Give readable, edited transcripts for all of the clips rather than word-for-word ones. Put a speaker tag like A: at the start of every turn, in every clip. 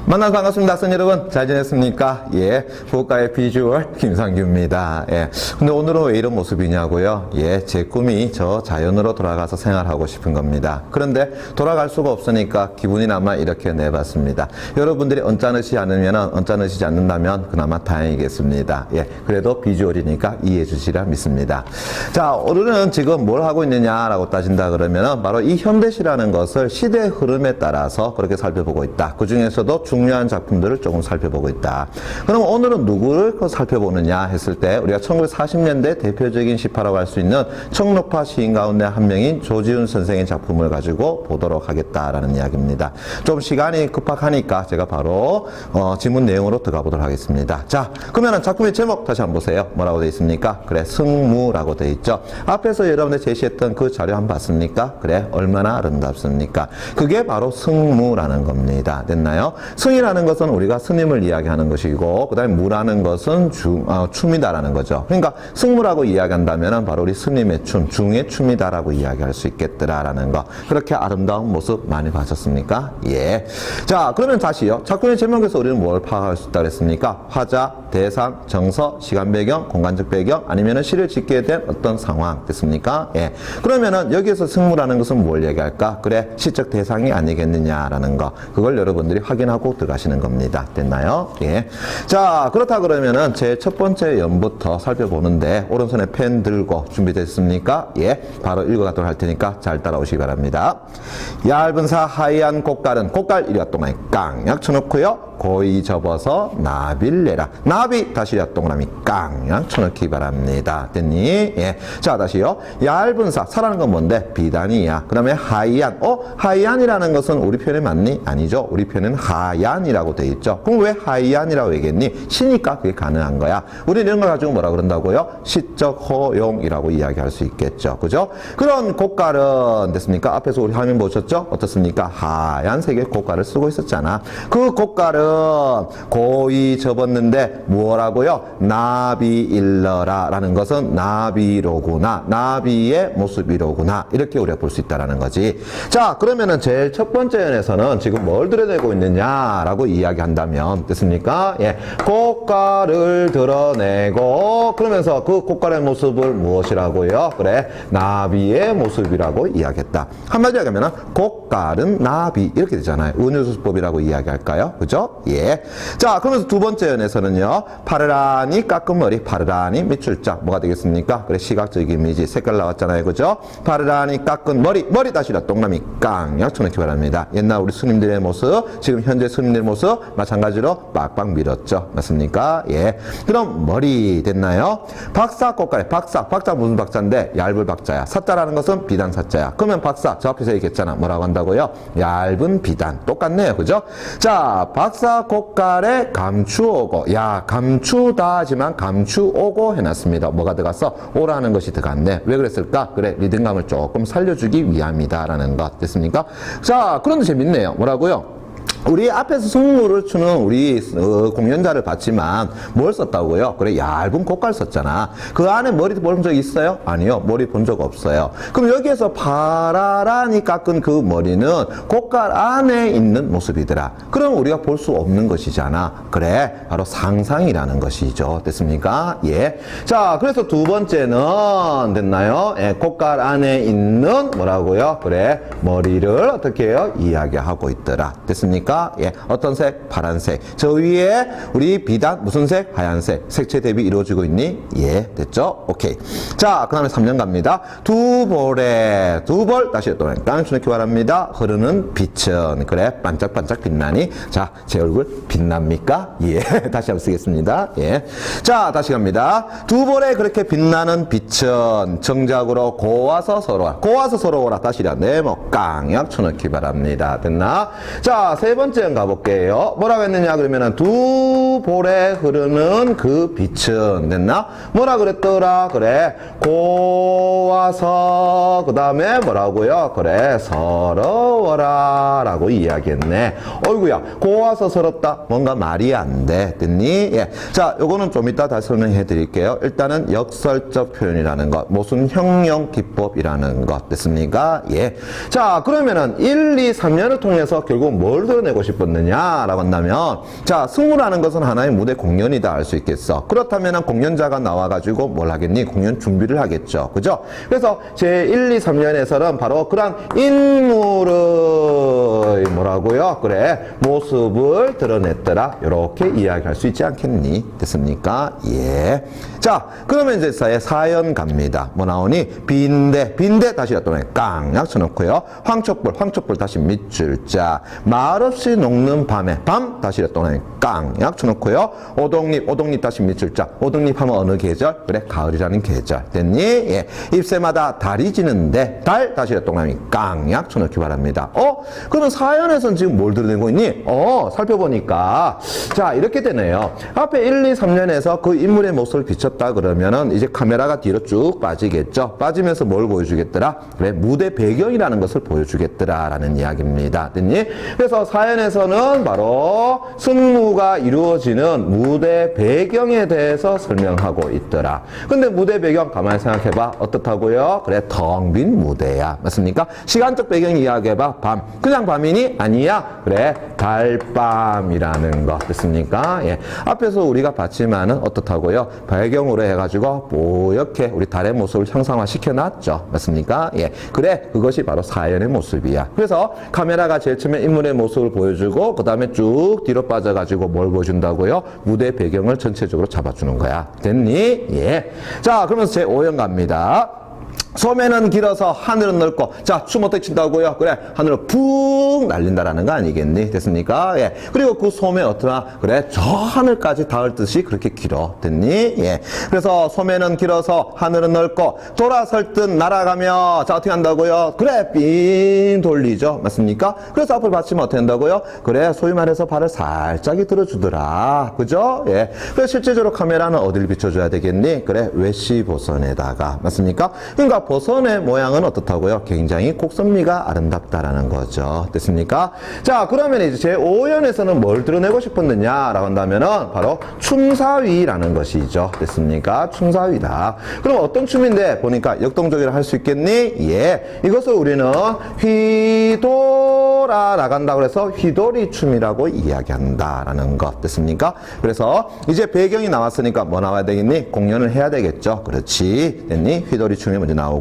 A: 만나서 반갑습니다. 학생 여러분, 잘 지냈습니까? 예, 국가의 비주얼 김상규입니다. 예, 근데 오늘은 왜 이런 모습이냐고요? 예, 제 꿈이 저 자연으로 돌아가서 생활하고 싶은 겁니다. 그런데 돌아갈 수가 없으니까 기분이나마 이렇게 내봤습니다. 여러분들이 언짢으시지 않는다면 그나마 다행이겠습니다. 예, 그래도 비주얼이니까 이해해 주시라 믿습니다. 자, 오늘은 지금 뭘 하고 있느냐라고 따진다 그러면은 바로 이 현대시라는 것을 시대의 흐름에 따라서 그렇게 살펴보고 있다. 그 중에서도 중요한 작품들을 조금 살펴보고 있다. 그럼 오늘은 누구를 살펴보느냐 했을 때 우리가 1940년대 대표적인 시파라고 할 수 있는 청록파 시인 가운데 한 명인 조지훈 선생의 작품을 가지고 보도록 하겠다라는 이야기입니다. 좀 시간이 급박하니까 제가 바로 지문 내용으로 들어가 보도록 하겠습니다. 자, 그러면 작품의 제목 다시 한번 보세요. 뭐라고 되어 있습니까? 그래, 승무라고 되어 있죠. 앞에서 여러분들 제시했던 그 자료 한번 봤습니까? 그래, 얼마나 아름답습니까? 그게 바로 승무라는 겁니다. 됐나요? 승이라는 것은 우리가 스님을 이야기하는 것이고, 그 다음에 무라는 것은 춤이다라는 거죠. 그러니까 승무라고 이야기한다면 바로 우리 스님의 춤, 중의 춤이다라고 이야기할 수 있겠더라라는 거. 그렇게 아름다운 모습 많이 봤었습니까? 예. 자, 그러면 다시요. 작품의 제목에서 우리는 뭘 파악할 수 있다 그랬습니까? 화자, 대상, 정서, 시간 배경, 공간적 배경, 아니면은 시를 짓게 된 어떤 상황 됐습니까? 예. 그러면은 여기에서 승무라는 것은 뭘 얘기할까? 그래, 시적 대상이 아니겠느냐라는 거. 그걸 여러분들이 확인하고 들어가시는 겁니다. 됐나요? 예. 자, 그렇다 그러면은 제 첫 번째 연부터 살펴보는데 오른손에 펜 들고 준비됐습니까? 예. 바로 읽어가도록 할 테니까 잘 따라오시기 바랍니다. 얇은 사 하얀 꽃갈은 꽃갈 이리와 동그라미 깡약 쳐놓고요. 고이 접어서 나비를 내라. 나비 다시 이리와 동그라미 깡약 쳐놓기 바랍니다. 됐니? 예. 자, 다시요. 얇은 사라는 건 뭔데? 비단이야. 그 다음에 하얀. 하얀이라는 것은 우리 표현에 맞니? 아니죠. 우리 표현은 하얀이라고 돼 있죠. 그럼 왜 하얀이라고 얘기했니? 시니까 그게 가능한 거야. 우리는 이런 걸 가지고 뭐라 그런다고요? 시적 허용이라고 이야기할 수 있겠죠. 그죠? 그런 꽃갈은 됐습니까? 앞에서 우리 화면 보셨죠? 어떻습니까? 하얀색의 꽃갈을 쓰고 있었잖아. 그 꽃갈은 고이 접었는데 뭐라고요? 나비 일러라 라는 것은 나비로구나. 나비의 모습이로구나. 이렇게 우리가 볼 수 있다는 거지. 자, 그러면은 제일 첫 번째 연에서는 지금 뭘 드러내고 있느냐라고 이야기한다면 됐습니까? 예, 꽃갈을 드러내고 그러면서 그 꽃갈의 모습을 무엇이라고요? 그래, 나비의 모습이라고 이야기했다. 한마디로 하면 꽃갈은 나비 이렇게 되잖아요. 은유수법이라고 이야기할까요? 그죠? 예. 자, 그러면서 두 번째 연에서는요, 파르라니 깎은 머리, 파르라니 밑줄자 뭐가 되겠습니까? 그래, 시각적 이미지 색깔 나왔잖아요. 그죠? 파르라니 깎은 머리 다시라 동그라미 깡약 쳐놓기 바랍니다. 옛날 우리 스님들의 모습, 지금 현재 스님들의 모습 마찬가지로 빡빡 밀었죠. 맞습니까? 예. 그럼 머리 됐나요? 박사 꽃갈에 박사 무슨 박자인데? 얇은 박자야. 사자라는 것은 비단 사자야. 그러면 박사 저 앞에서 얘기했잖아. 뭐라고 한다고요? 얇은 비단. 똑같네요. 그죠? 자, 박사 꽃갈에 감추오고, 야, 감추다 하지만 감추오고 해놨습니다. 뭐가 들어갔어? 오라는 것이 들어갔네. 왜 그랬을까? 그래, 리듬감을 조금 살려주기 위함이다라는 것 됐습니까? 자, 그런데 재밌네요. 뭐라고요? 우리 앞에서 승무를 추는 우리 공연자를 봤지만 뭘 썼다고요? 그래, 얇은 꽃갈 썼잖아. 그 안에 머리 본 적 있어요? 아니요, 머리 본 적 없어요. 그럼 여기에서 파라라니 깎은 그 머리는 꽃갈 안에 있는 모습이더라. 그럼 우리가 볼 수 없는 것이잖아. 그래, 바로 상상이라는 것이죠. 됐습니까? 예. 자, 그래서 두 번째는 됐나요? 예, 꽃갈 안에 있는 뭐라고요? 그래, 머리를 어떻게 해요? 이야기하고 있더라. 됐습니까? 예, 어떤 색? 파란색. 저 위에 우리 비단 무슨 색? 하얀색. 색채 대비 이루어지고 있니? 예, 됐죠? 오케이. 자, 그 다음에 3년 갑니다. 두 벌 다시 또 깡추 넣기 바랍니다. 흐르는 빛은 그래, 반짝반짝 빛나니? 자, 제 얼굴 빛납니까? 예, 다시 한번 쓰겠습니다. 예. 자, 다시 갑니다. 두 벌에 그렇게 빛나는 빛은 정작으로 고와서 서러워라. 다시라 네모 깡약 쳐넣기 바랍니다. 됐나? 자, 세 번째 가볼게요. 뭐라고 했느냐 그러면은 두 볼에 흐르는 그 빛은 됐나? 뭐라 그랬더라? 그래, 고와서 그 다음에 뭐라고요? 그래, 서러워라 라고 이야기했네. 어이구야, 고와서 서럽다. 뭔가 말이 안 돼. 됐니? 예. 자, 요거는 좀 이따 다시 설명해 드릴게요. 일단은 역설적 표현이라는 것, 무슨 형용 기법이라는 것 됐습니까? 예. 자, 그러면은 1, 2, 3년을 통해서 결국 뭘 드러내고 드러내고 싶었느냐라고 한다면, 자, 승무라는 것은 하나의 무대 공연이다 알 수 있겠어. 그렇다면 공연자가 나와가지고 뭘 하겠니? 공연 준비를 하겠죠. 그죠? 그래서 제 1, 2, 3년에서는 바로 그런 인물의 뭐라고요? 그래, 모습을 드러냈더라. 이렇게 이야기할 수 있지 않겠니? 됐습니까? 예. 자, 그러면 이제 사연 갑니다. 뭐 나오니? 빈대 다시 또 깡약 쳐놓고요. 황촛불 다시 밑줄 자. 말없이 녹는 밤에 밤 다시 또 깡약 쳐놓고요. 오동잎 다시 밑줄 자. 오동잎 하면 어느 계절? 그래, 가을이라는 계절. 됐니? 예. 잎새마다 달이 지는데 달 다시 또 깡약 쳐놓기 바랍니다. 그러면 사연에서는 지금 뭘 드러내고 있니? 살펴보니까 자, 이렇게 되네요. 앞에 1, 2, 3년에서 그 인물의 모습을 비췄다 그러면은 이제 카메라가 뒤로 쭉 빠지겠죠. 빠지면서 뭘 보여주겠더라? 그래, 무대 배경이라는 것을 보여주겠더라라는 이야기입니다. 됐니? 그래서 사연에서는 바로 승무가 이루어지는 무대 배경에 대해서 설명하고 있더라. 근데 무대 배경 가만히 생각해봐. 어떻다고요? 그래, 텅 빈 무대야. 맞습니까? 시간적 배경 이야기해봐. 밤. 그냥 밤이니? 아니야. 그래, 달밤이라는 거. 됐습니까? 예. 앞에서 우리가 봤지만은 어떻다고요? 배경으로 해가지고 뽀얗게 우리 달의 모습을 형상화 시켜놨죠. 맞습니까? 예. 그래, 그것이 바로 사연의 모습이야. 그래서 카메라가 제일 처음에 인물의 모습을 보여주고 그 다음에 쭉 뒤로 빠져가지고 뭘 보여준다고요? 무대 배경을 전체적으로 잡아주는 거야. 됐니? 예. 자, 그러면서 제 5형 갑니다. 소매는 길어서 하늘은 넓고, 자, 춤 어떻게 춘다고요? 그래, 하늘을 푹 날린다라는 거 아니겠니? 됐습니까? 예. 그리고 그 소매 어떠나? 그래, 저 하늘까지 닿을 듯이 그렇게 길어. 됐니? 예. 그래서 소매는 길어서 하늘은 넓고, 돌아설 듯 날아가며, 자, 어떻게 한다고요? 그래, 삥 돌리죠. 맞습니까? 그래서 앞을 받치면 어떻게 한다고요? 그래, 소위 말해서 발을 살짝이 들어주더라. 그죠? 예. 그래서 실제적으로 카메라는 어디를 비춰줘야 되겠니? 그래, 외시보선에다가. 맞습니까? 그러니까 보선의 모양은 어떻다고요? 굉장히 곡선미가 아름답다라는 거죠. 됐습니까? 자, 그러면 이제 제 5연에서는 뭘 드러내고 싶었느냐라고 한다면은 바로 춤사위라는 것이죠. 됐습니까? 춤사위다. 그럼 어떤 춤인데 보니까 역동적이라 할 수 있겠니? 예. 이것을 우리는 휘돌아 나간다고 해서 휘돌이 춤이라고 이야기한다라는 것. 됐습니까? 그래서 이제 배경이 나왔으니까 뭐 나와야 되겠니? 공연을 해야 되겠죠. 그렇지. 됐니? 휘돌이 춤이 먼저 나오고요.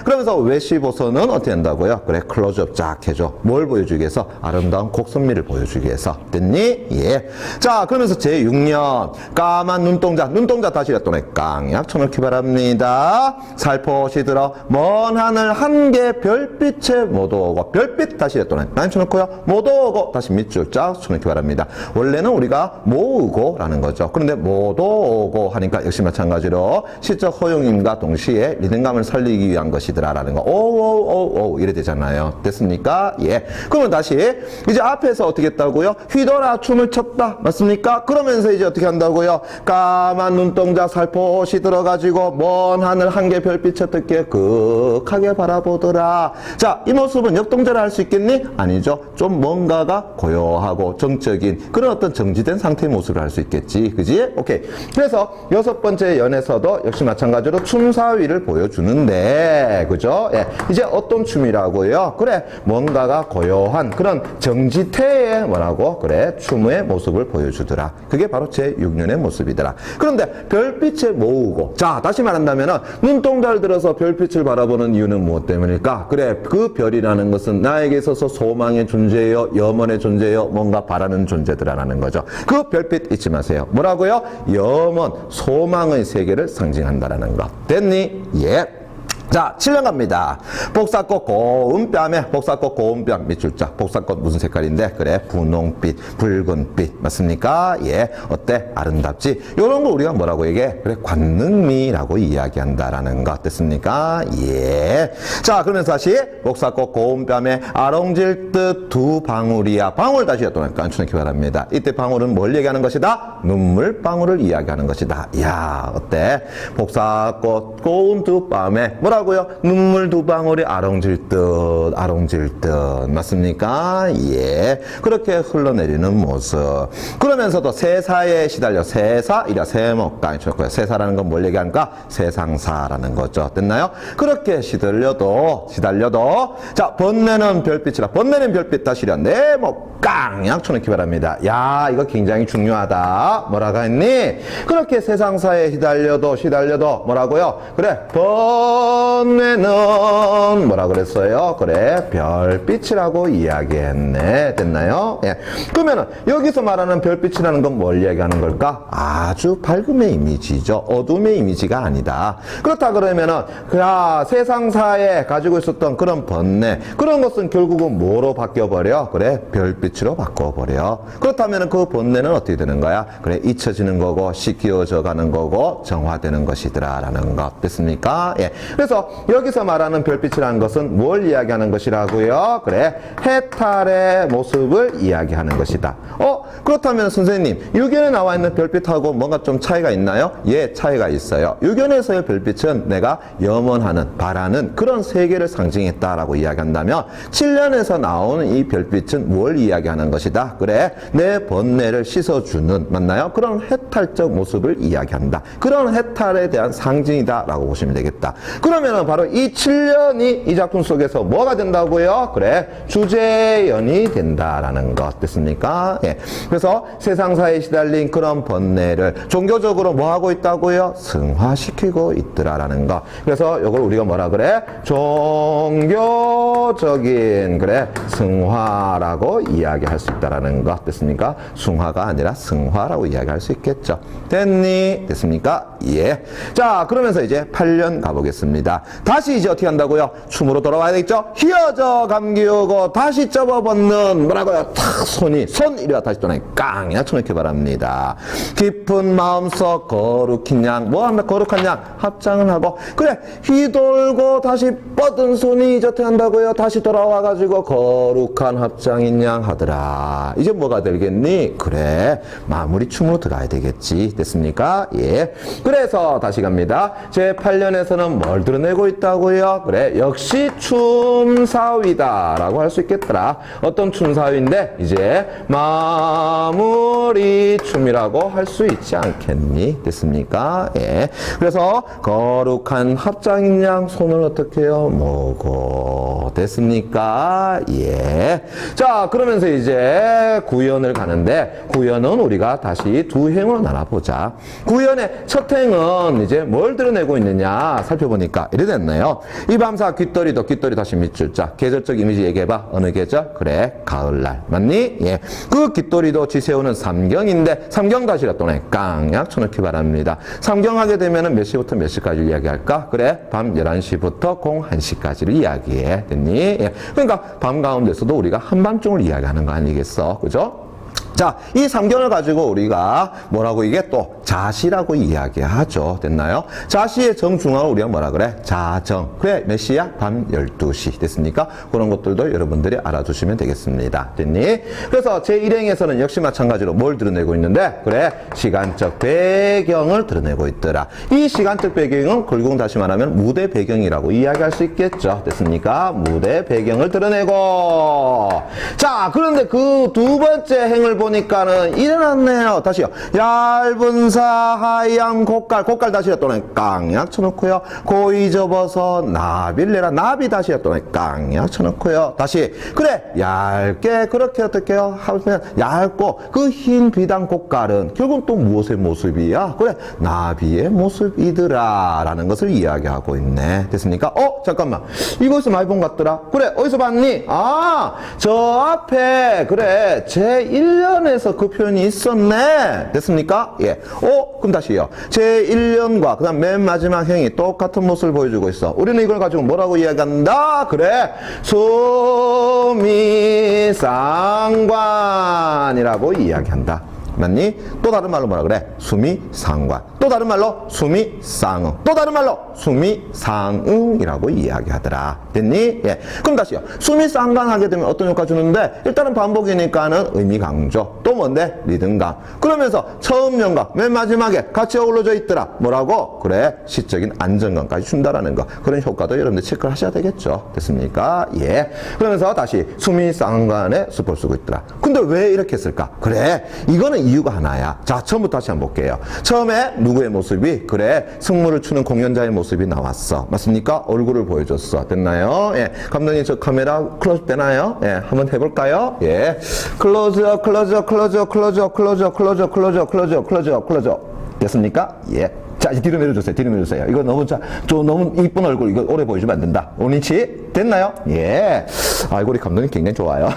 A: 그러면서 외시보선은 어떻게 한다고요? 그래, 클로즈업 쫙 해줘. 뭘 보여주기 위해서? 아름다운 곡선미를 보여주기 위해서. 됐니? 예. 자, 그러면서 제6년 까만 눈동자 다시 또 깡약 쳐놓기 바랍니다. 살포시 들어 먼 하늘 한개 별빛에 못 오고, 별빛 다시 또 깡 쳐놓고요. 못 오고 다시 밑줄 쫙 쳐놓기 바랍니다. 원래는 우리가 모으고 라는 거죠. 그런데 못 오고 하니까 역시 마찬가지로 시적 허용임과 동시에 리듬감을 살리기 위한 것이더라라는 거. 오오오오 이래 되잖아요. 됐습니까? 예. 그러면 다시 이제 앞에서 어떻게 했다고요? 휘돌아 춤을 췄다. 맞습니까? 그러면서 이제 어떻게 한다고요? 까만 눈동자 살포시 들어가지고 먼 하늘 한개 별빛 어떻게 극하게 바라보더라. 자, 이 모습은 역동자라 할 수 있겠니? 아니죠. 좀 뭔가가 고요하고 정적인 그런 어떤 정지된 상태의 모습을 할 수 있겠지. 그지? 오케이. 그래서 6번째 연에서도 역시 마찬가지로 춤사위를 보여주는데, 그죠? 예. 이제 어떤 춤이라고요? 그래, 뭔가가 고요한 그런 정지태의 뭐라고? 그래, 춤의 모습을 보여주더라. 그게 바로 제6년의 모습이더라. 그런데 별빛에 모으고, 자, 다시 말한다면은 눈동자를 들어서 별빛을 바라보는 이유는 무엇 때문일까? 그래, 그 별이라는 것은 나에게 있어서 소망의 존재예요, 염원의 존재예요, 뭔가 바라는 존재더라라는 거죠. 그 별빛 잊지 마세요. 뭐라고요? 염원, 소망의 세계를 상징한다라는 것. 됐니? 예. 자, 7년 갑니다. 복사꽃 고운뺨에 복사꽃 고운뺨 밑줄자. 복사꽃 무슨 색깔인데? 그래, 분홍빛, 붉은빛. 맞습니까? 예. 어때? 아름답지? 요런 거 우리가 뭐라고 얘기해? 그래, 관능미라고 이야기한다라는 것. 됐습니까? 예. 자, 그러면서 다시 복사꽃 고운뺨에 아롱질 듯 두 방울이야. 방울 다시 또 깐추놓기 바랍니다. 이때 방울은 뭘 얘기하는 것이다? 눈물방울을 이야기하는 것이다. 이야, 어때? 복사꽃 고운 두 뺨에 뭐라고 뭐라고요? 눈물 두 방울이 아롱질 듯 맞습니까? 예, 그렇게 흘러내리는 모습. 그러면서도 세사에 시달려 세사이라 세목강 좋고요. 세사라는 건 뭘 얘기하는가? 세상사라는 거죠. 됐나요? 그렇게 시달려도 자, 번뇌는 별빛이라 번뇌는 별빛 다시려 내목강 약초놓기 바랍니다. 야, 이거 굉장히 중요하다. 뭐라고 했니? 그렇게 세상사에 시달려도 뭐라고요? 그래, 번뇌는 뭐라 그랬어요? 그래, 별빛이라고 이야기했네. 됐나요? 예. 그러면은 여기서 말하는 별빛이라는 건 뭘 얘기하는 걸까? 아주 밝음의 이미지죠. 어둠의 이미지가 아니다. 그렇다 그러면은 세상사에 가지고 있었던 그런 번뇌, 그런 것은 결국은 뭐로 바뀌어버려? 그래, 별빛으로 바꿔버려. 그렇다면 그 번뇌는 어떻게 되는 거야? 그래, 잊혀지는 거고 씻겨져 가는 거고 정화되는 것이더라 라는 것. 됐습니까? 예. 그래서 여기서 말하는 별빛이라는 것은 뭘 이야기하는 것이라고요? 그래, 해탈의 모습을 이야기하는 것이다. 그렇다면 선생님, 유견에 나와 있는 별빛하고 뭔가 좀 차이가 있나요? 예, 차이가 있어요. 유견에서의 별빛은 내가 염원하는, 바라는 그런 세계를 상징했다라고 이야기한다면 7년에서 나오는 이 별빛은 뭘 이야기하는 것이다? 그래, 내 번뇌를 씻어주는, 맞나요? 그런 해탈적 모습을 이야기한다. 그런 해탈에 대한 상징이다 라고 보시면 되겠다. 그러면 바로 이 7년이 이 작품 속에서 뭐가 된다고요? 그래, 주제연이 된다라는 것. 됐습니까? 예. 그래서 세상사에 시달린 그런 번뇌를 종교적으로 뭐 하고 있다고요? 승화시키고 있더라라는 것. 그래서 이걸 우리가 뭐라 그래? 종교적인, 그래, 승화라고 이야기할 수 있다라는 것. 됐습니까? 숭화가 아니라 승화라고 이야기할 수 있겠죠. 됐니? 됐습니까? 예. 자, 그러면서 이제 8년 가보겠습니다. 다시 이제 어떻게 한다고요? 춤으로 돌아와야 되겠죠? 휘어져 감기우고 다시 접어벗는, 뭐라고요? 탁, 손 이리와 다시 또는 깡 약쳐놓기 바랍니다. 깊은 마음속 거룩한 양, 뭐 한다? 거룩한 양 합장을 하고, 그래, 휘돌고 다시 뻗은 손이 이제 어떻게 한다고요? 다시 돌아와가지고 거룩한 합장인 양 하더라. 이제 뭐가 되겠니? 그래, 마무리 춤으로 들어가야 되겠지. 됐습니까? 예. 그래서 다시 갑니다. 제 8년에서는 뭘 드러내고 있다고요? 그래, 역시 춤사위다 라고 할 수 있겠더라. 어떤 춤사위인데 이제 마무리 춤이라고 할 수 있지 않겠니? 됐습니까? 예. 그래서 거룩한 합장인 양 손을 어떻게 해요? 모고. 됐습니까? 예. 자, 그러면서 이제 구연을 가는데, 구연은 우리가 다시 두 행으로 나눠보자. 구연의 첫 행은 이제 뭘 드러내고 있느냐 살펴보니까 이래 됐네요. 이 밤사 귓돌이도 귓돌이 다시 밑줄. 자, 계절적 이미지 얘기해봐. 어느 계절? 그래, 가을날. 맞니? 예. 그 귓돌이도 지새우는 삼경인데, 삼경 다시라 또는 깡약 쳐놓기 바랍니다. 삼경하게 되면은 몇 시부터 몇 시까지 이야기할까? 그래, 밤 11시부터 01시까지를 이야기해. 됐니? 예. 그러니까 밤 가운데서도 우리가 한밤중을 이야기하는 거 아니겠어? 그죠? 자, 이 삼경을 가지고 우리가 뭐라고 이게 또 자시라고 이야기하죠. 됐나요? 자시의 정중앙을 우리가 뭐라 그래? 자정. 그래, 몇 시야? 밤 12시. 됐습니까? 그런 것들도 여러분들이 알아두시면 되겠습니다. 됐니? 그래서 제1행에서는 역시 마찬가지로 뭘 드러내고 있는데, 그래, 시간적 배경을 드러내고 있더라. 이 시간적 배경은 결국 다시 말하면 무대 배경이라고 이야기할 수 있겠죠. 됐습니까? 무대 배경을 드러내고. 자, 그런데 그 두 번째 행을 보니까는 일어났네요. 다시요. 얇은 사 하얀 곡갈 다시요. 또는 깡약 쳐놓고요. 고이 접어서 나비를 내라. 나비 다시요. 또는 깡약 쳐놓고요. 다시. 그래, 얇게 그렇게 어떻게 해요? 하면 얇고 그 흰 비단 곡갈은 결국 또 무엇의 모습이야? 그래, 나비의 모습이더라 라는 것을 이야기하고 있네. 됐습니까? 잠깐만, 이것을 많이 본 것 같더라. 그래, 어디서 봤니? 저 앞에, 그래, 제1년에서 그 표현이 있었네. 됐습니까? 예. 그럼 다시요. 제1년과 그 다음 맨 마지막 행이 똑같은 모습을 보여주고 있어. 우리는 이걸 가지고 뭐라고 이야기한다? 그래, 수미상관이라고 이야기한다. 맞니? 또 다른 말로 뭐라 그래? 수미상관. 또 다른 말로 수미상응, 또 다른 말로 수미상응이라고 이야기하더라. 됐니? 예. 그럼 다시요. 수미상관 하게 되면 어떤 효과 주는데 일단은 반복이니까는 의미 강조, 또 뭔데? 리듬감. 그러면서 처음 연과 맨 마지막에 같이 어우러져 있더라. 뭐라고? 그래, 시적인 안정감까지 준다라는 거. 그런 효과도 여러분들 체크를 하셔야 되겠죠. 됐습니까? 예. 그러면서 다시 수미상관에 숲을 쓰고 있더라. 근데 왜 이렇게 했을까? 그래, 이거는 이유가 하나야. 자, 처음부터 다시 한번 볼게요. 처음에 누구의 모습이? 그래, 승무를 추는 공연자의 모습이 나왔어. 맞습니까? 얼굴을 보여줬어. 됐나요? 예. 감독님, 저 카메라 클로즈 되나요? 예. 한번 해볼까요? 예. 클로즈업, 클로즈업, 클로즈업, 클로즈업, 클로즈업, 클로즈업, 클로즈업, 클로즈업, 클로즈업, 클로즈업. 됐습니까? 예. 자, 이제 뒤로 밀어주세요. 뒤로 밀어주세요. 이거 너무, 너무 이쁜 얼굴, 이거 오래 보여주면 안 된다. 오니치? 됐나요? 예. 아이고, 우리 감독님 굉장히 좋아요.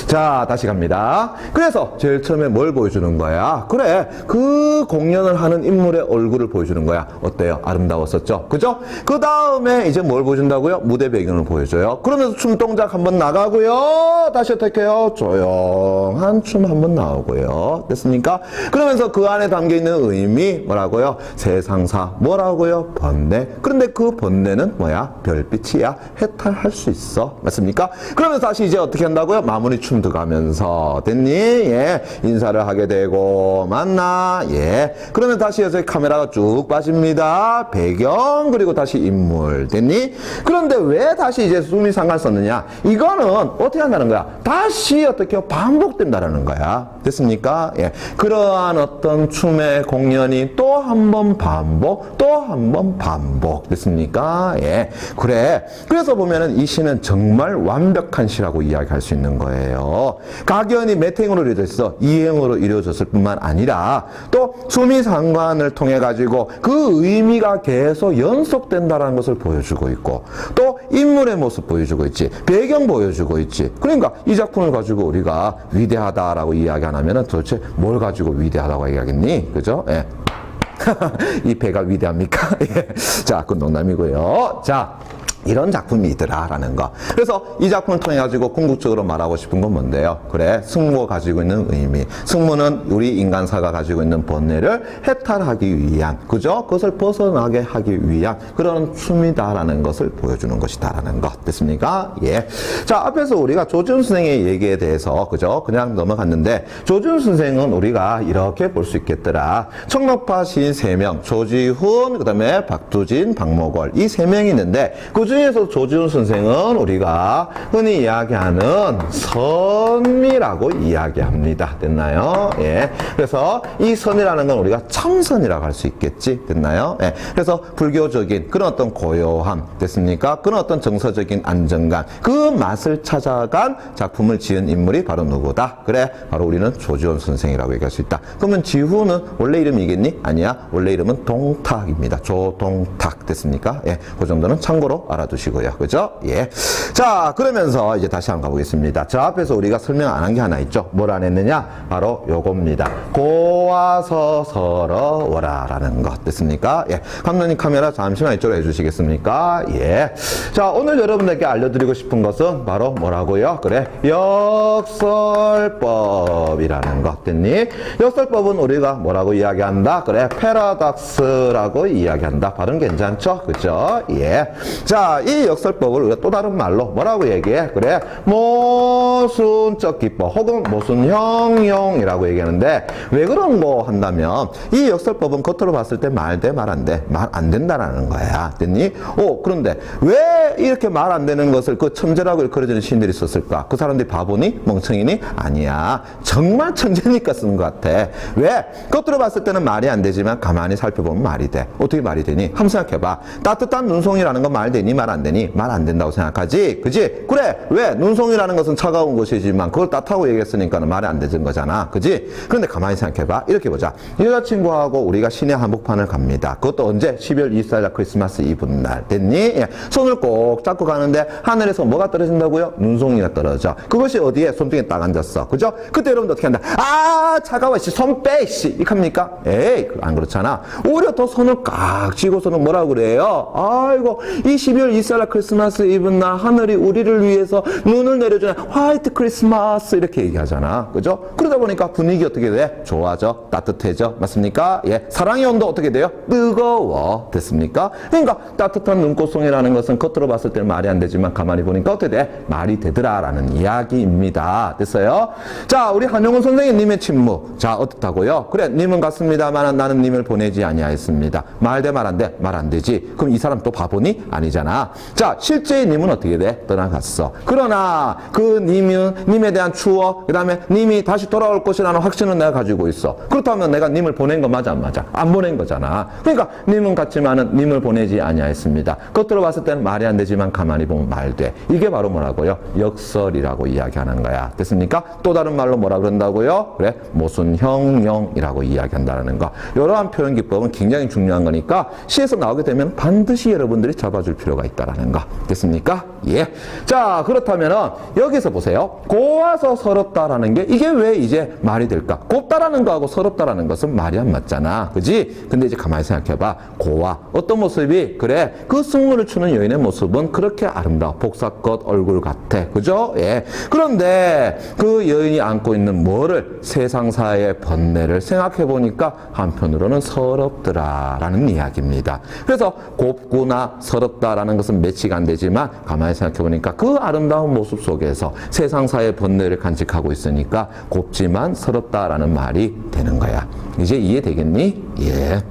A: 자, 다시 갑니다. 그래서 제일 처음에 뭘 보여주는 거야? 그래, 그 공연을 하는 인물의 얼굴을 보여주는 거야. 어때요? 아름다웠었죠? 그죠? 그 다음에 이제 뭘 보여준다고요? 무대 배경을 보여줘요. 그러면서 춤 동작 한번 나가고요. 다시 어떻게 해요? 조용한 춤 한번 나오고요. 됐습니까? 그러면서 그 안에 담겨있는 의미, 뭐라고요? 세상사, 뭐라고요? 번뇌. 그런데 그 번뇌는 뭐야? 별빛이야. 해탈할 수 있어. 맞습니까? 그러면서 다시 이제 어떻게 한다고요? 마무리 춤 들어가면서. 됐니? 예. 인사를 하게 되고, 맞나? 예. 그러면 다시 여기서 카메라가 쭉 빠집니다. 배경, 그리고 다시 인물. 됐니? 그런데 왜 다시 이제 수미상관 썼느냐? 이거는 어떻게 한다는 거야? 다시 어떻게 반복된다라는 거야. 됐습니까? 예. 그러한 어떤 춤의 공연이 또 한 번 반복, 또 한 번 반복. 됐습니까? 예. 그래. 그래서 보면은 이 시는 정말 완벽한 시라고 이야기할 수 있는 거예요. 각연이 몇 행으로 이루어져 있어? 2행으로 이루어졌을 뿐만 아니라 또 수미상관을 통해 가지고 그 의미가 계속 연속된다는 것을 보여주고 있고 또 인물의 모습 보여주고 있지. 배경 보여주고 있지. 그러니까 이 작품을 가지고 우리가 위대하다라고 이야기 안 하면은 도대체 뭘 가지고 위대하다고 이야기하겠니? 그죠? 예. 이 배가 위대합니까? 예. 자, 그건 농담이고요. 자, 이런 작품이더라라는 거. 그래서 이 작품을 통해 가지고 궁극적으로 말하고 싶은 건 뭔데요? 그래, 승무가 가지고 있는 의미. 승무는 우리 인간사가 가지고 있는 번뇌를 해탈하기 위한, 그죠? 그것을 벗어나게 하기 위한 그런 춤이다라는 것을 보여주는 것이다라는 것. 됐습니까? 예. 자, 앞에서 우리가 조지훈 선생의 얘기에 대해서, 그죠? 그냥 넘어갔는데, 조지훈 선생은 우리가 이렇게 볼 수 있겠더라. 청록파 시인 3명, 조지훈, 그 다음에 박두진, 박목월, 이 3명이 있는데, 그 중에서 조지훈 선생은 우리가 흔히 이야기하는 선미라고 이야기합니다. 됐나요? 예. 그래서 이 선이라는 건 우리가 참선이라고 할 수 있겠지. 됐나요? 예. 그래서 불교적인 그런 어떤 고요함, 됐습니까? 그런 어떤 정서적인 안정감, 그 맛을 찾아간 작품을 지은 인물이 바로 누구다? 그래, 바로 우리는 조지훈 선생이라고 얘기할 수 있다. 그러면 지훈은 원래 이름이겠니? 아니야. 원래 이름은 동탁입니다. 조동탁. 됐습니까? 예. 그 정도는 참고로 알아두시고요. 그죠? 예. 자, 그러면서 이제 다시 한번 가보겠습니다. 저 앞에서 우리가 설명 안 한 게 하나 있죠? 뭘 안 했느냐? 바로 요겁니다. 고와서 서러워라 라는 것. 됐습니까? 예. 감독님 카메라 잠시만 이쪽으로 해주시겠습니까? 예. 자, 오늘 여러분들께 알려드리고 싶은 것은 바로 뭐라고요? 그래. 역설법이라는 것. 됐니? 역설법은 우리가 뭐라고 이야기한다? 그래. 패러닥스라고 이야기한다. 발음 괜찮죠? 그죠? 예. 자, 이 역설법을 우리가 또 다른 말로 뭐라고 얘기해? 그래. 모순적 기법 혹은 모순형용이라고 얘기하는데 왜 그런 거 한다면 이 역설법은 겉으로 봤을 때 말 돼, 말 안 돼? 말 안 된다라는 거야. 됐니? 그런데 왜 이렇게 말 안 되는 것을 그 천재라고 일컬어지는 시인들이 썼을까? 그 사람들이 바보니? 멍청이니? 아니야. 정말 천재니까 쓰는 것 같아. 왜? 겉으로 봤을 때는 말이 안 되지만 가만히 살펴보면 말이 돼. 어떻게 말이 되니? 한번 생각해봐. 따뜻한 눈송이라는 건 말 되니? 말 안 되니? 말 안 된다고 생각하지? 그지? 그래. 왜? 눈송이라는 것은 차가운 것이지만 그걸 따뜻하고 얘기했으니까 말이 안 되는 거잖아. 그지? 그런데 가만히 생각해봐. 이렇게 보자. 여자친구하고 우리가 시내 한복판을 갑니다. 그것도 언제? 12월 24일 크리스마스 이브날. 됐니? 예. 손을 꼭 잡고 가는데 하늘에서 뭐가 떨어진다고요? 눈송이가 떨어져. 그것이 어디에? 손등에 딱 앉았어. 그죠? 그때 여러분들 어떻게 한다? 아, 차가워. 씨, 손 빼. 씨. 이렇게 합니까? 에이, 안 그렇잖아. 오히려 더 손을 깍 쥐고서는 뭐라고 그래요? 아이고, 이 12월 오늘 이스라 크리스마스 이브 날 하늘이 우리를 위해서 눈을 내려주는 화이트 크리스마스 이렇게 얘기하잖아. 그죠? 그러다 보니까 분위기 어떻게 돼? 좋아져. 따뜻해져. 맞습니까? 예. 사랑의 온도 어떻게 돼요? 뜨거워. 됐습니까? 그러니까 따뜻한 눈꽃송이라는 것은 겉으로 봤을 때는 말이 안 되지만 가만히 보니까 어떻게 돼? 말이 되더라라는 이야기입니다. 됐어요? 자, 우리 한용운 선생님의 친무. 자, 어떻다고요? 그래, 님은 같습니다만 나는 님을 보내지 아니하였습니다. 말 돼, 말 안 돼? 말 안 되지. 그럼 이 사람 또 바보니? 아니잖아. 자, 실제의 님은 어떻게 돼? 떠나갔어. 그러나 그 님에 대한 추억, 그 다음에 님이 다시 돌아올 것이라는 확신은 내가 가지고 있어. 그렇다면 내가 님을 보낸 거 맞아, 안 맞아? 안 보낸 거잖아. 그러니까 님은 같지만은 님을 보내지 아니하였습니다. 겉으로 봤을 때는 말이 안 되지만 가만히 보면 말 돼. 이게 바로 뭐라고요? 역설이라고 이야기하는 거야. 됐습니까? 또 다른 말로 뭐라 그런다고요? 그래, 모순형용이라고 이야기한다는 거. 이러한 표현 기법은 굉장히 중요한 거니까 시에서 나오게 되면 반드시 여러분들이 잡아줄 필요가 있다라는 거. 됐습니까? 예. 자, 그렇다면은 여기서 보세요. 고와서 서럽다라는 게 이게 왜 이제 말이 될까? 곱다라는 거하고 서럽다라는 것은 말이 안 맞잖아. 그지? 근데 이제 가만히 생각해봐. 고와 어떤 모습이 그래 그 승무를 추는 여인의 모습은 그렇게 아름다워. 복사꽃 얼굴 같아. 그죠? 예. 그런데 그 여인이 안고 있는 뭐를 세상사의 번뇌를 생각해 보니까 한편으로는 서럽더라라는 이야기입니다. 그래서 곱구나 서럽다라는 것은 매치가 안 되지만 가만히 생각해 보니까 그 아름다운 모습 속에서 세상사의 번뇌를 간직하고 있으니까 곱지만 서럽다라는 말이 되는 거야. 이제 이해되겠니? 예.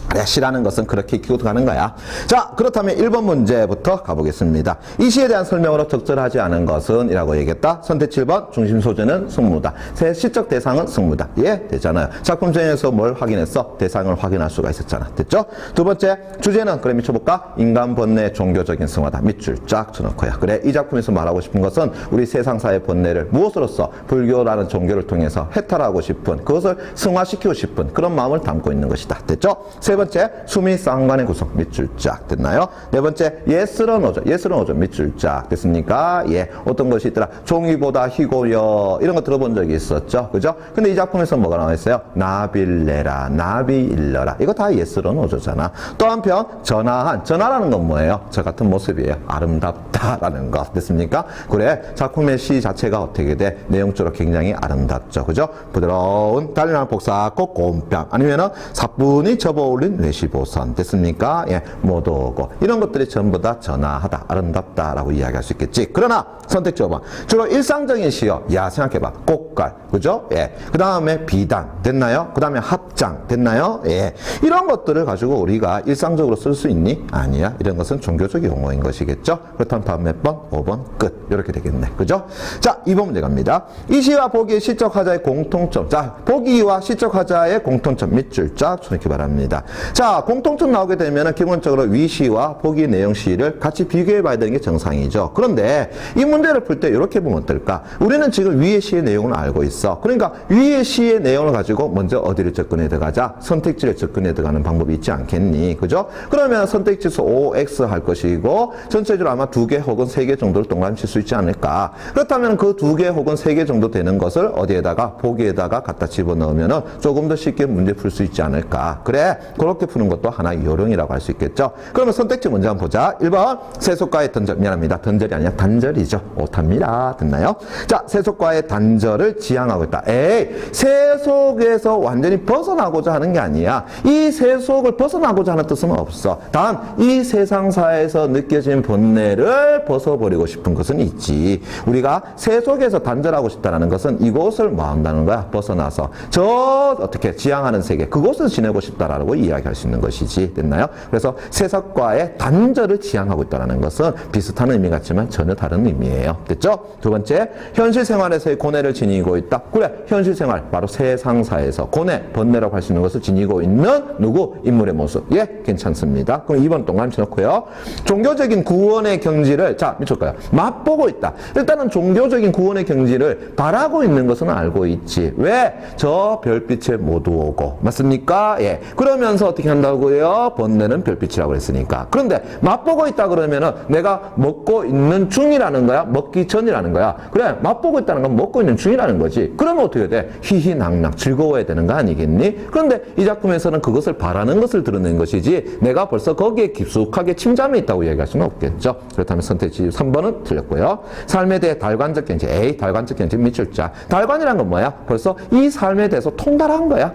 A: 그래, 시라는 것은 그렇게 익히고 가는 거야. 자, 그렇다면 1번 문제부터 가보겠습니다. 이 시에 대한 설명으로 적절하지 않은 것은 이라고 얘기했다. 선택 7번 중심 소재는 승무다. 시적 대상은 승무다. 예, 되잖아요. 작품 전형에서 뭘 확인했어? 대상을 확인할 수가 있었잖아. 됐죠? 두 번째 주제는 그래 미쳐볼까? 인간 번뇌 종교적인 승화다. 밑줄 쫙 쳐놓고요. 그래, 이 작품에서 말하고 싶은 것은 우리 세상사의 번뇌를 무엇으로써 불교라는 종교를 통해서 해탈하고 싶은 그것을 승화시키고 싶은 그런 마음을 담고 있는 것이다. 됐죠? 세 번째, 수미 쌍관의 구성 밑줄 쫙 됐나요? 네 번째, 예스런 오죠. 예스런 오죠. 밑줄 쫙 됐습니까? 예, 어떤 것이 있더라? 종이보다 희고여 이런 거 들어본 적이 있었죠. 그죠? 근데 이 작품에서 뭐가 나와 있어요? 나빌레라, 나비일러라. 이거 다 예스런 오죠잖아. 또 한편, 전하한. 전하라는 건 뭐예요? 저 같은 모습이에요. 아름답다라는 거 됐습니까? 그래, 작품의 시 자체가 어떻게 돼? 내용적으로 굉장히 아름답죠. 그죠? 부드러운 달리는 복사꽃 곰뺨 아니면은 사뿐히 접어올린 외시보선 됐습니까? 예, 못 오고 이런 것들이 전부 다 전하하다, 아름답다라고 이야기할 수 있겠지. 그러나 선택 줘봐. 주로 일상적인 시요. 야, 생각해봐. 꽃갈, 그죠? 예. 그 다음에 비단 됐나요? 그 다음에 합장 됐나요? 예. 이런 것들을 가지고 우리가 일상적으로 쓸 수 있니? 아니야. 이런 것은 종교적 용어인 것이겠죠. 그렇다면 다음 몇 번? 5번 끝. 이렇게 되겠네. 그죠? 자, 2번 문제 갑니다. 이 시와 보기의 시적 화자의 공통점. 자, 보기와 시적 화자의 공통점 밑줄 쫙 쳐놓기 바랍니다. 자, 공통점 나오게 되면 기본적으로 위시와 보기 내용 시를 같이 비교해 봐야 되는 게 정상이죠. 그런데 이 문제를 풀 때 이렇게 보면 어떨까? 우리는 지금 위의 시의 내용을 알고 있어. 그러니까 위의 시의 내용을 가지고 먼저 어디를 접근해 들어가자? 선택지를 접근해 들어가는 방법이 있지 않겠니? 그죠? 그러면 선택지수 OX 할 것이고 전체적으로 아마 2개 혹은 3개 정도를 동그라미 칠 수 있지 않을까? 그렇다면 그 2개 혹은 3개 정도 되는 것을 어디에다가 보기에다가 갖다 집어넣으면 조금 더 쉽게 문제 풀 수 있지 않을까? 그래, 그렇게 푸는 것도 하나의 요령이라고 할 수 있겠죠. 그러면 선택지 먼저 한번 보자. 1번 세속과의 단절. 미안합니다. 단절이 아니라 단절이죠. 오답니다. 됐나요? 자, 세속과의 단절을 지향하고 있다. 에이, 세속에서 완전히 벗어나고자 하는 게 아니야. 이 세속을 벗어나고자 하는 뜻은 없어. 단 이 세상사에서 느껴진 번뇌를 벗어버리고 싶은 것은 있지. 우리가 세속에서 단절하고 싶다는 것은 이곳을 뭐 한다는 거야? 벗어나서 저 어떻게 지향하는 세계 그곳을 지내고 싶다라고 이야기할 수 있는 것이지. 됐나요? 그래서 세속과의 단절을 지향하고 있다는 것은 비슷한 의미 같지만 전혀 다른 의미예요. 됐죠? 두 번째, 현실 생활에서의 고뇌를 지니고 있다. 그래, 현실 생활 바로 세상사에서 고뇌, 번뇌라고 할 수 있는 것을 지니고 있는 누구? 인물의 모습. 예, 괜찮습니다. 그럼 2번 동그라미 쳐놓고요. 종교적인 구원의 경지를 자, 미쳤까요? 맛보고 있다. 일단은 종교적인 구원의 경지를 바라고 있는 것은 알고 있지. 왜? 저 별빛에 못 오고 맞습니까? 예. 그러면서 보면서 어떻게 한다고요? 번뇌는 별빛이라고 했으니까. 그런데 맛보고 있다 그러면은 내가 먹고 있는 중이라는 거야? 먹기 전이라는 거야? 그래, 맛보고 있다는 건 먹고 있는 중이라는 거지. 그러면 어떻게 돼? 희희낙낙 즐거워야 되는 거 아니겠니? 그런데 이 작품에서는 그것을 바라는 것을 드러낸 것이지 내가 벌써 거기에 깊숙하게 침잠해 있다고 얘기할 수는 없겠죠. 그렇다면 선택지 3번은 틀렸고요. 삶에 대해 달관적 견지. 에이, 달관적 견지 밑줄 자. 달관이란 건 뭐야? 벌써 이 삶에 대해서 통달한 거야.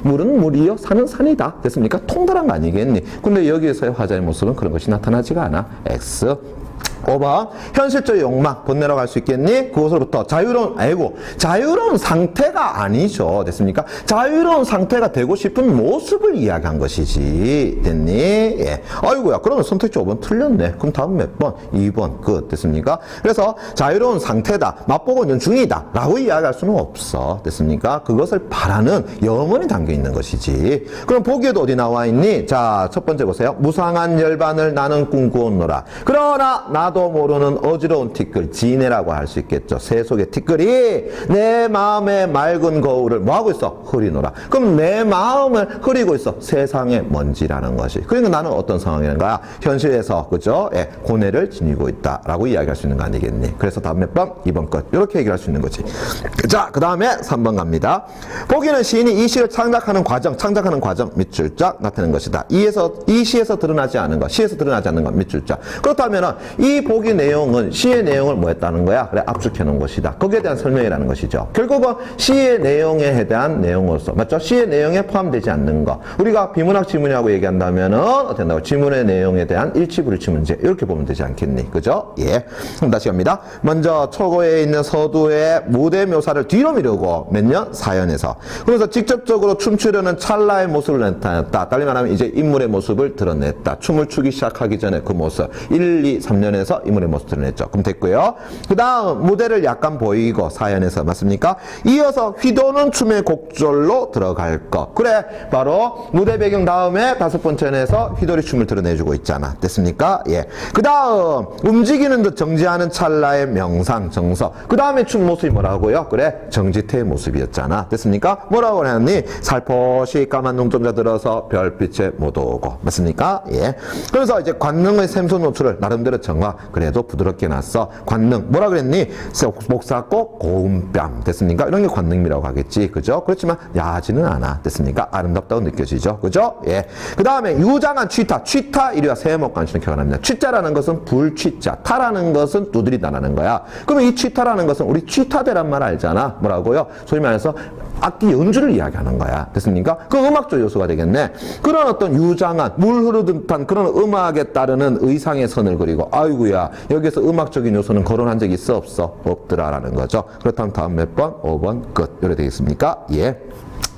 A: 물은 물이요, 산은 산이다. 됐습니까? 통달한 거 아니겠니? 근데 여기에서의 화자의 모습은 그런 것이 나타나지가 않아. X. 5번 현실적 욕망 번뇌라고 할 수 있겠니? 그것으로부터 자유로운 상태가 아니죠. 됐습니까? 자유로운 상태가 되고 싶은 모습을 이야기한 것이지. 됐니? 예. 아이고야, 그러면 선택지 5번 틀렸네. 그럼 다음 몇 번? 2번 끝. 됐습니까? 그래서 자유로운 상태다, 맛보고 있는 중이다 라고 이야기할 수는 없어. 됐습니까? 그것을 바라는 염원이 담겨 있는 것이지. 그럼 보기에도 어디 나와 있니? 자, 첫 번째 보세요. 무상한 열반을 나는 꿈꾸었노라. 그러나 나도 모르는 어지러운 티끌, 지네라고 할 수 있겠죠. 새 속의 티끌이 내 마음의 맑은 거울을 뭐하고 있어? 흐리노라. 그럼 내 마음을 흐리고 있어. 세상의 먼지라는 것이. 그러니까 나는 어떤 상황인가? 현실에서, 그죠? 예, 고뇌를 지니고 있다라고 이야기할 수 있는 거 아니겠니? 그래서 다음 몇 번? 2번 끝. 이렇게 얘기할 수 있는 거지. 자, 그 다음에 3번 갑니다. 보기는 시인이 이 시를 창작하는 과정 밑줄 짝 나타내는 것이다. 이 시에서 드러나지 않은 것, 시에서 드러나지 않는 것 밑줄 짝. 그렇다면은 이 보기 내용은 시의 내용을 뭐 했다는 거야? 그래, 압축해 놓은 것이다. 거기에 대한 설명이라는 것이죠. 결국은 시의 내용에 대한 내용으로서, 맞죠? 시의 내용에 포함되지 않는 거. 우리가 비문학 지문이라고 얘기한다면은 어떻게 된다고? 지문의 내용에 대한 일치불일치 문제. 이렇게 보면 되지 않겠니? 그죠? 예. 그럼 다시 갑니다. 먼저 초고에 있는 서두의 무대 묘사를 뒤로 미루고 몇 년? 4연에서. 그래서 직접적으로 춤추려는 찰나의 모습을 나타냈다. 달리 말하면 이제 인물의 모습을 드러냈다. 춤을 추기 시작하기 전에 그 모습. 1, 2, 3년에서 인물의 모습 드러냈죠. 그럼 됐고요. 그 다음 무대를 약간 보이고 4연에서 맞습니까? 이어서 휘도는 춤의 곡절로 들어갈 거. 그래, 바로 무대 배경 다음에 5번째에서 휘도리 춤을 드러내주고 있잖아. 됐습니까? 예. 그 다음 움직이는 듯 정지하는 찰나의 명상, 정서. 그 다음에 춤 모습이 뭐라고요? 그래, 정지태의 모습이었잖아. 됐습니까? 뭐라고 했니? 살포시 까만 눈동자 들어서 별빛에 못 오고. 맞습니까? 예. 그래서 이제 관능의 샘소 노출을 나름대로 정화, 그래도 부드럽게 놨어. 관능. 뭐라 그랬니? 목사꽃 고운뺨. 됐습니까? 이런 게 관능이라고 하겠지. 그죠? 그렇지만 야하지는 않아. 됐습니까? 아름답다고 느껴지죠. 그죠? 예. 그 다음에 유장한 취타. 취타, 이리와 세목간신을 기억합니다. 취자라는 것은 불취자. 타라는 것은 두드리다라는 거야. 그러면 이 취타라는 것은 우리 취타대란 말 알잖아. 뭐라고요? 소위 말해서 악기 연주를 이야기하는 거야. 됐습니까? 그 음악적 요소가 되겠네. 그런 어떤 유장한 물 흐르듯한 그런 음악에 따르는 의상의 선을 그리고 아이고야, 여기서 음악적인 요소는 거론한 적이 있어 없어? 없더라라는 거죠. 그렇다면 다음 몇 번? 5번 끝. 이렇게 되겠습니까? 예.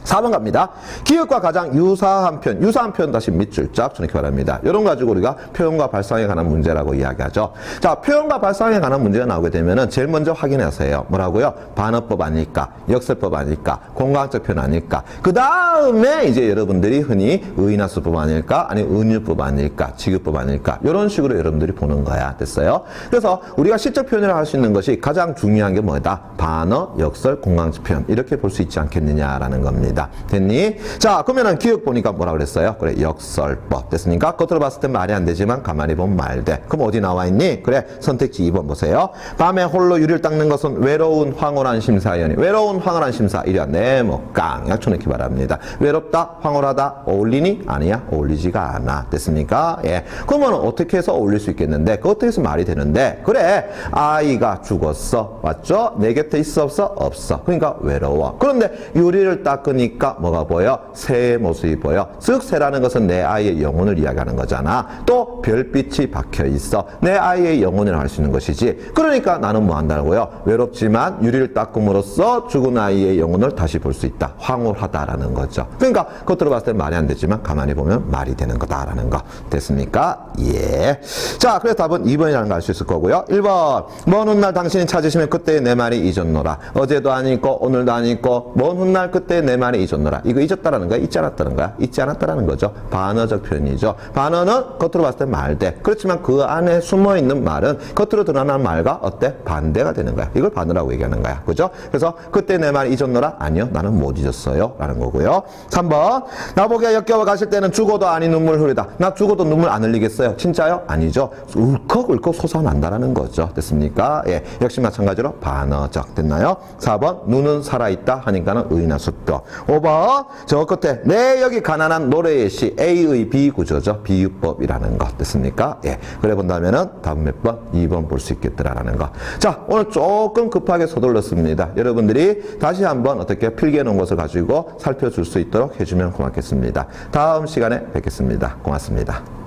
A: 4번 갑니다. 기억과 가장 유사한 표현 다시 밑줄 짝 쳐놓기 바랍니다. 이런 거 가지고 우리가 표현과 발상에 관한 문제라고 이야기하죠. 자, 표현과 발상에 관한 문제가 나오게 되면은 제일 먼저 확인하세요. 뭐라고요? 반어법 아닐까? 역설법 아닐까? 공간적 표현 아닐까? 그 다음에 이제 여러분들이 흔히 의인화수법 아닐까? 아니 은유법 아닐까? 직유법 아닐까? 이런 식으로 여러분들이 보는 거야. 됐어요? 그래서 우리가 시적 표현을 할 수 있는 것이 가장 중요한 게 뭐다? 반어, 역설, 공간적 표현. 이렇게 볼 수 있지 않겠느냐라는 겁니다. 됐니? 자, 그러면은 기억 보니까 뭐라 그랬어요? 그래, 역설법. 됐습니까? 겉으로 봤을 땐 말이 안 되지만 가만히 보면 말 돼. 그럼 어디 나와 있니? 그래, 선택지 2번 보세요. 밤에 홀로 유리를 닦는 것은 외로운 황홀한 심사연이. 외로운 황홀한 심사. 이리와 네모 깡. 약쳐놓기 바랍니다. 외롭다, 황홀하다, 어울리니? 아니야, 어울리지가 않아. 됐습니까? 예. 그러면 어떻게 해서 어울릴 수 있겠는데? 그 어떻게 해서 말이 되는데? 그래, 아이가 죽었어. 맞죠? 내 곁에 있어 없어? 없어. 그러니까 외로워. 그런데 유리를 닦으니 뭐가 보여? 새의 모습이 보여. 즉 새라는 것은 내 아이의 영혼을 이야기하는 거잖아. 또 별빛이 박혀 있어. 내 아이의 영혼을 할 수 있는 것이지. 그러니까 나는 뭐 한다고요? 외롭지만 유리를 닦음으로써 죽은 아이의 영혼을 다시 볼 수 있다. 황홀하다라는 거죠. 그러니까 겉으로 봤을 때 말이 안 되지만 가만히 보면 말이 되는 거다라는 거. 됐습니까? 예. 자, 그래서 답은 2번이라는 거 알 수 있을 거고요. 1번. 먼 훗날 당신이 찾으시면 그때의 내 말이 잊었노라. 어제도 안 잊고 오늘도 안 잊고 먼 훗날 그때의 내 말이 말에 잊었노라. 이거 잊었다라는 거야? 잊지 않았다는 거야? 잊지 않았다라는 거죠. 반어적 표현이죠. 반어는 겉으로 봤을 때 말대. 그렇지만 그 안에 숨어있는 말은 겉으로 드러나는 말과 어때? 반대가 되는 거야. 이걸 반어라고 얘기하는 거야. 그죠? 그래서 그때 내 말 잊었노라? 아니요. 나는 못 잊었어요. 라는 거고요. 3번. 나보게 역겨워 가실 때는 죽어도 아니 눈물 흐르다. 나 죽어도 눈물 안 흘리겠어요. 진짜요? 아니죠. 울컥울컥 솟아난다라는 거죠. 됐습니까? 예. 역시 마찬가지로 반어적. 됐나요? 4번. 눈은 살아있다 하니까는 의나 수표. 5번. 저 끝에 내 여기 가난한 노래의 시 A의 B 구조죠. 비유법이라는 것. 됐습니까? 예. 그래 본다면은 다음 몇 번? 2번 볼 수 있겠더라라는 거. 자, 오늘 조금 급하게 서둘렀습니다. 여러분들이 다시 한번 어떻게 필기해 놓은 것을 가지고 살펴줄 수 있도록 해주면 고맙겠습니다. 다음 시간에 뵙겠습니다. 고맙습니다.